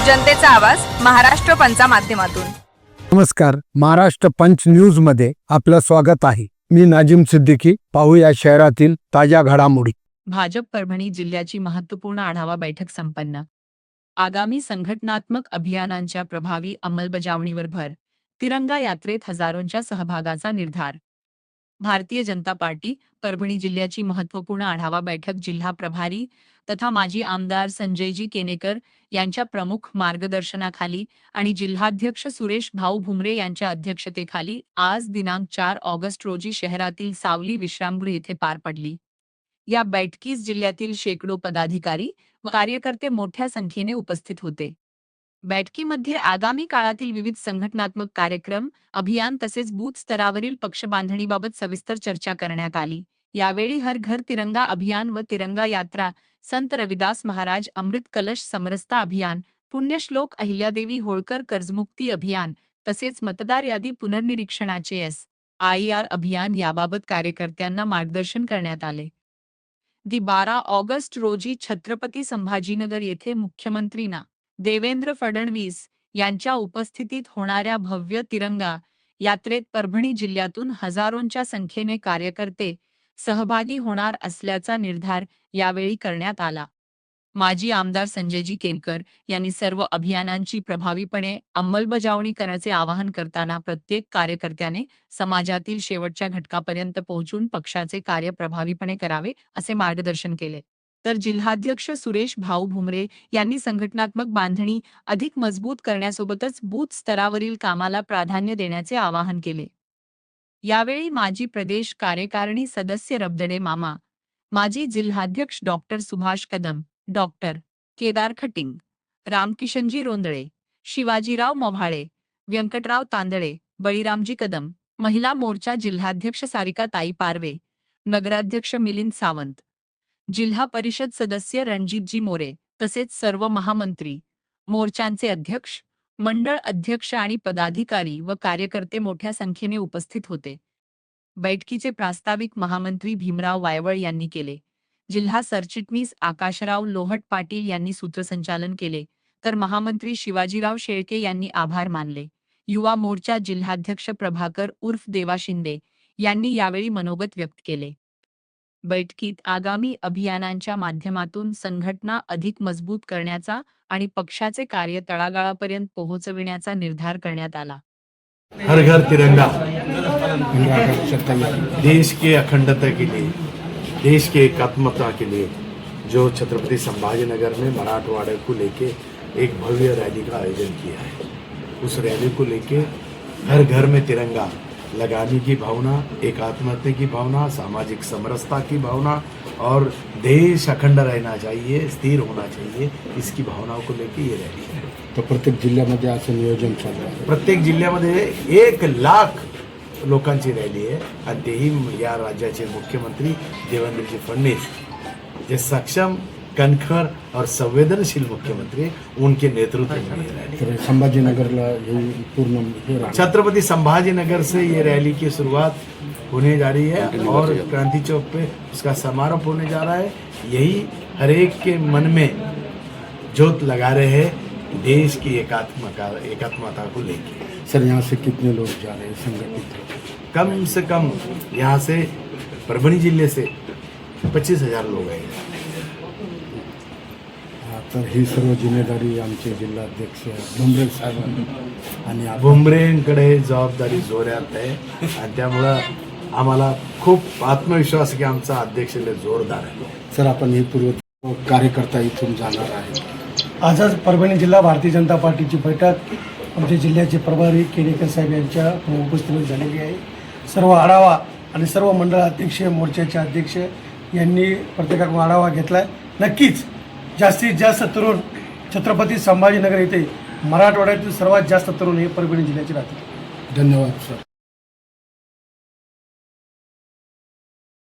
जनतेचा आवाज महाराष्ट्र पंचा माध्यमातून। नमस्कार, महाराष्ट्र पंच न्यूज मध्ये आपलं स्वागत आहे। मी नाजिम सिद्दीकी। पाहूया शहरातील ताज्या घडामोडी। भाजप परभणी जिल्ह्याची महत्त्वपूर्ण आढावा बैठक संपन्न। आगामी संघटनात्मक अभियानांच्या प्रभावी अंमलबजावणीवर भर। तिरंगा यात्रेत हजारोंच्या सहभागाचा निर्धार। भारतीय जनता पार्टी परभणी जिल्ह्याची महत्त्वपूर्ण आढावा बैठक जिल्हा प्रभारी तथा माजी आमदार संजयजी केनेकर यांच्या प्रमुख मार्गदर्शनाखाली आणि जिल्हाध्यक्ष सुरेश भाऊ भुमरे यांच्या अध्यक्षतेखाली आज दिनांक 4 ऑगस्ट रोजी शहरातील सावली विश्रामगृह येथे पार पडली। या बैठकीस जिल्ह्यातील शेकडो पदाधिकारी व कार्यकर्ते मोठ्या संख्येने उपस्थित होते। बैठकीमध्ये आगामी काळातील विविध संघटनात्मक कार्यक्रम, अभियान तसेच बूथ स्तरावरील पक्ष बांधणीबाबत सविस्तर चर्चा करण्यात आली। यावेळी हर घर तिरंगा अभियान व तिरंगा यात्रा, संत रविदास महाराज अमृत कलश समरसता अभियान, पुण्यश्लोक अहिल्यादेवी होळकर कर्जमुक्ती अभियान तसेच मतदार यादी पुनर्निरीक्षणाचे SIR अभियान याबाबत कार्यकर्त्यांना मार्गदर्शन करण्यात आले। 12 ऑगस्ट रोजी छत्रपती संभाजीनगर येथे मुख्यमंत्री देवेंद्र फडणवीस यांच्या उपस्थितीत होणाऱ्या भव्य तिरंगा यात्रेत परभणी जिल्ह्यातून हजारोंच्या संख्येने कार्यकर्ते सहभागी होणार असल्याचा निर्धार यावेळी करण्यात आला। माजी आमदार संजयजी केनेकर यांनी सर्व अभियानांची प्रभावीपणे अंमलबजावणी करण्याचे आवाहन करताना प्रत्येक कार्यकर्त्याने समाजातील शेवटच्या घटकापर्यंत पोहोचून पक्षाचे कार्य प्रभावीपणे करावे असे मार्गदर्शन केले। तर जिल्हाध्यक्ष सुरेश भाऊ भुमरे यांनी संघटनात्मक बांधणी अधिक मजबूत करण्यासोबतच बूथ स्तरावरील कामाला प्राधान्य देण्याचे आवाहन केले। यावेळी माजी प्रदेश कार्यकारिणी सदस्य रबदडे मामा, माजी जिल्हाध्यक्ष doctor Subhash Kadam, doctor Kedar cutting, रामकिशनजी रोंदळे, Shivajirao मोभाळे, Vyankatrao Tandale, Baliramji Kadam, महिला मोर्चा जिल्हाध्यक्ष सारिकाताई पारवे, नगराध्यक्ष मिलिंद सावंत, जिल्हा परिषद सदस्य रणजितजी मोरे तसेच सर्व महामंत्री, मोर्चांचे अध्यक्ष, मंडळ अध्यक्ष आणि पदाधिकारी व कार्यकर्ते मोठ्या संख्येने उपस्थित होते। बैठकीचे प्रास्ताविक महामंत्री भीमराव वायवळ यांनी केले। जिल्हा सरचिटणीस आकाशराव लोहट पाटील यांनी सूत्रसंचालन केले, तर महामंत्री शिवाजीराव शेळके यांनी आभार मानले। युवा मोर्चा जिल्हाध्यक्ष प्रभाकर उर्फ देवा शिंदे यांनी यावेळी मनोगत व्यक्त केले। बैठकीत आगामी अभियानांच्या माध्यमातून संघटना अधिक मजबूत करण्याचा आणि पक्षाचे कार्य तळागाळापर्यंत पोहोचविण्याचा निर्धार करण्यात आला। हर घर तिरंगा देश के अखंडता के लिए, देश के एकात्मता के लिए जो छत्रपति संभाजीनगर में मराठवाड़े को लेके एक भव्य रैली का आयोजन किया है, उस रैली को लेके हर घर में तिरंगा लगाने की भावना, एकात्मता की भावना, सामाजिक समरसता की भावना और देश अखंड रहना चाहिए, स्थिर होना चाहिए, इसकी भावनाओं को लेके ये रैली है। तो प्रत्येक जिल्ह्यामध्ये असं नियोजन चालू आहे। प्रत्येक जिल्ह्यामध्ये 1 लाख लोकांची रॅली आहे आणि तेही या राज्याचे मुख्यमंत्री देवेंद्रजी फडणवीस, जे सक्षम, कणखर और संवेदनशील मुख्यमंत्री, उनके नेतृत्व में ये रैली। संभाजीनगरला पूर्ण छत्रपति संभाजीनगर से ये रैली की शुरुआत होने जा रही है और क्रांति चौक पे उसका समारोह होने जा रहा है। यही हर एक के मन में जोत लगा रहे हैं देश की एकात्मता को लेकर। सर, यहाँ से कितने लोग जा रहे हैं संगठित? कम से कम यहाँ से परभणी जिले से 25,000 लोग हैं। तर ही सर्व जिम्मेदारी आमचे जिल्हाध्यक्ष भुमरे साहेबांनी आणि भुमरेंकडे जबाबदारी जोरात आहे आणि त्यामुळं आम्हाला खूप आत्मविश्वास की आमचा अध्यक्ष जोरदार आहे। सर, आपण ही पूर्व कार्यकर्ता इथून जाणार आहे। आजच परभणी जिल्हा भारतीय जनता पार्टीची बैठक आमच्या जिल्ह्याचे प्रभारी केनेकर साहेब यांच्या उपस्थितीत झालेली आहे। सर्व आढावा आणि सर्व मंडळ अध्यक्ष, मोर्चाचे अध्यक्ष यांनी प्रत्येकाकडून आढावा घेतला। नक्कीच जास्तीत जास्त तरुण छत्रपती संभाजीनगर येथे मराठवाड्यातील सर्वात जास्त तरुण हे परभणी जिल्ह्याचे राहतील। धन्यवाद सर।